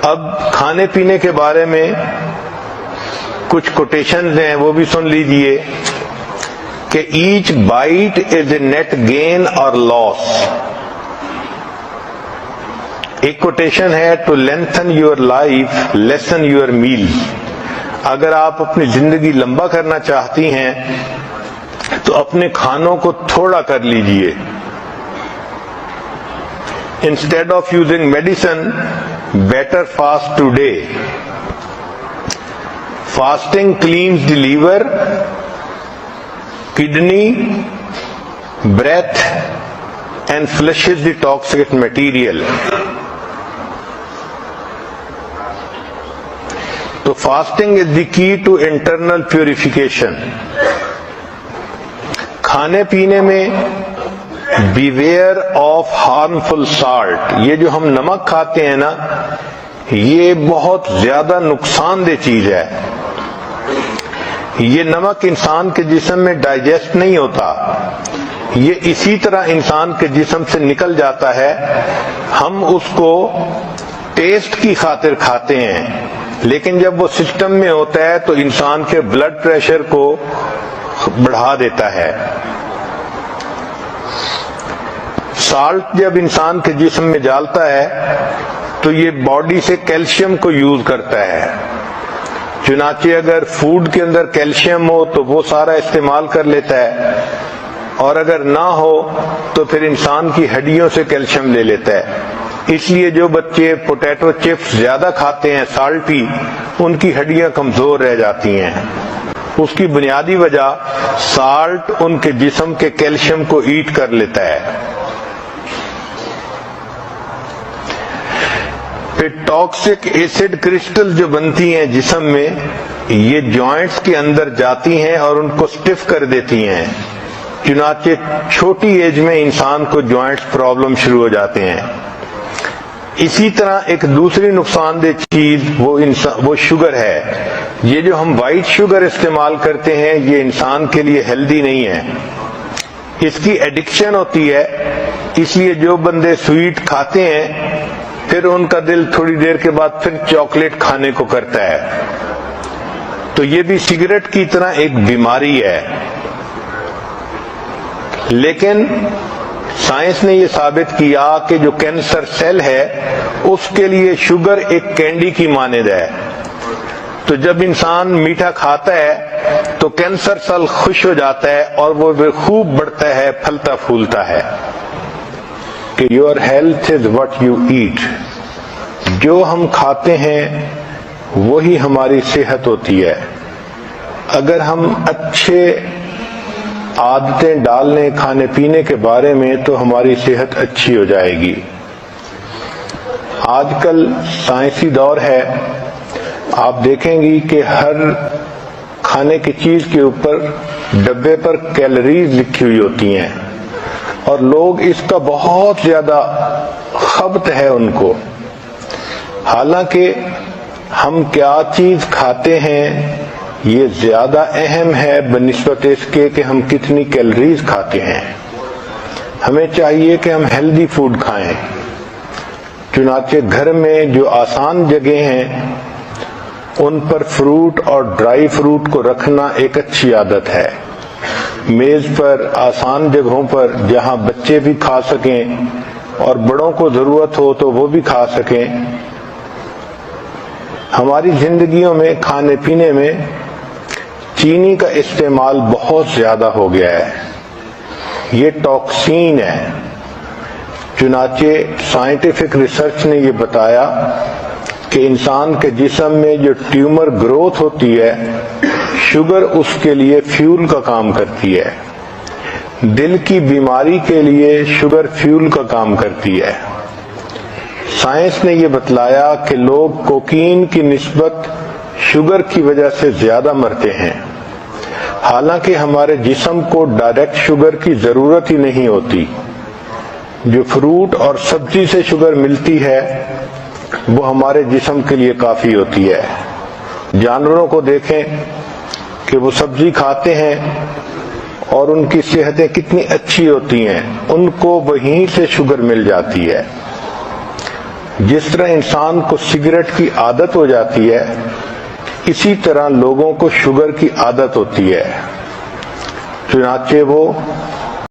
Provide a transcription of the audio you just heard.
اب کھانے پینے کے بارے میں کچھ کوٹیشنز ہیں، وہ بھی سن لیجئے کہ each bite is a net gain اور لاس. ایک کوٹیشن ہے to lengthen your life lessen your meal. اگر آپ اپنی زندگی لمبا کرنا چاہتی ہیں تو اپنے کھانوں کو تھوڑا کر لیجئے. Instead of using medicine better fast today. Fasting cleans the liver, kidney, breath and flushes the toxic material. تو fasting is the key to internal purification. کھانے پینے میں بیویئر آف ہارمفل سالٹ. یہ جو ہم نمک کھاتے ہیں نا، یہ بہت زیادہ نقصان دہ چیز ہے. یہ نمک انسان کے جسم میں ڈائجسٹ نہیں ہوتا، یہ اسی طرح انسان کے جسم سے نکل جاتا ہے. ہم اس کو ٹیسٹ کی خاطر کھاتے ہیں، لیکن جب وہ سسٹم میں ہوتا ہے تو انسان کے بلڈ پریشر کو بڑھا دیتا ہے. سالٹ جب انسان کے جسم میں ڈالتا ہے تو یہ باڈی سے کیلشیم کو یوز کرتا ہے. چنانچہ اگر فوڈ کے اندر کیلشیم ہو تو وہ سارا استعمال کر لیتا ہے، اور اگر نہ ہو تو پھر انسان کی ہڈیوں سے کیلشیم لے لیتا ہے. اس لیے جو بچے پوٹیٹو چپس زیادہ کھاتے ہیں سالٹی، ان کی ہڈیاں کمزور رہ جاتی ہیں. اس کی بنیادی وجہ سالٹ ان کے جسم کے کیلشیم کو ایٹ کر لیتا ہے. پھر ٹاکسک ایسڈ کرسٹل جو بنتی ہیں جسم میں، یہ جوائنٹس کے اندر جاتی ہیں اور ان کو سٹف کر دیتی ہیں. چنانچہ چھوٹی ایج میں انسان کو جوائنٹس پرابلم شروع ہو جاتے ہیں. اسی طرح ایک دوسری نقصان دہ چیز وہ شوگر ہے. یہ جو ہم وائٹ شوگر استعمال کرتے ہیں یہ انسان کے لیے ہیلدی نہیں ہے. اس کی ایڈکشن ہوتی ہے. اس لیے جو بندے سویٹ کھاتے ہیں پھر ان کا دل تھوڑی دیر کے بعد پھر چاکلیٹ کھانے کو کرتا ہے. تو یہ بھی سگریٹ کی طرح ایک بیماری ہے. لیکن سائنس نے یہ ثابت کیا کہ جو کینسر سیل ہے اس کے لیے شوگر ایک کینڈی کی مانند ہے. تو جب انسان میٹھا کھاتا ہے تو کینسر سیل خوش ہو جاتا ہے اور وہ خوب بڑھتا ہے، پھلتا پھولتا ہے. کہ your health is what you eat. جو ہم کھاتے ہیں وہی ہماری صحت ہوتی ہے. اگر ہم اچھے عادتیں ڈال لیں کھانے پینے کے بارے میں تو ہماری صحت اچھی ہو جائے گی. آج کل سائنسی دور ہے، آپ دیکھیں گی کہ ہر کھانے کی چیز کے اوپر ڈبے پر کیلوریز لکھی ہوئی ہوتی ہیں، اور لوگ اس کا بہت زیادہ خبط ہے ان کو. حالانکہ ہم کیا چیز کھاتے ہیں یہ زیادہ اہم ہے بنسبت اس کے کہ ہم کتنی کیلوریز کھاتے ہیں. ہمیں چاہیے کہ ہم ہیلدی فوڈ کھائیں. چنانچہ گھر میں جو آسان جگہیں ہیں ان پر فروٹ اور ڈرائی فروٹ کو رکھنا ایک اچھی عادت ہے. میز پر آسان جگہوں پر جہاں بچے بھی کھا سکیں اور بڑوں کو ضرورت ہو تو وہ بھی کھا سکیں. ہماری زندگیوں میں کھانے پینے میں چینی کا استعمال بہت زیادہ ہو گیا ہے. یہ ٹاکسین ہے. چنانچہ سائنٹیفک ریسرچ نے یہ بتایا کہ انسان کے جسم میں جو ٹیومر گروتھ ہوتی ہے، شوگر اس کے لیے فیول کا کام کرتی ہے. دل کی بیماری کے لیے شوگر فیول کا کام کرتی ہے. سائنس نے یہ بتلایا کہ لوگ کوکین کی نسبت شوگر کی وجہ سے زیادہ مرتے ہیں. حالانکہ ہمارے جسم کو ڈائریکٹ شوگر کی ضرورت ہی نہیں ہوتی. جو فروٹ اور سبزی سے شوگر ملتی ہے وہ ہمارے جسم کے لیے کافی ہوتی ہے. جانوروں کو دیکھیں کہ وہ سبزی کھاتے ہیں اور ان کی صحتیں کتنی اچھی ہوتی ہیں، ان کو وہیں سے شوگر مل جاتی ہے. جس طرح انسان کو سگریٹ کی عادت ہو جاتی ہے، اسی طرح لوگوں کو شوگر کی عادت ہوتی ہے، چنانچہ وہ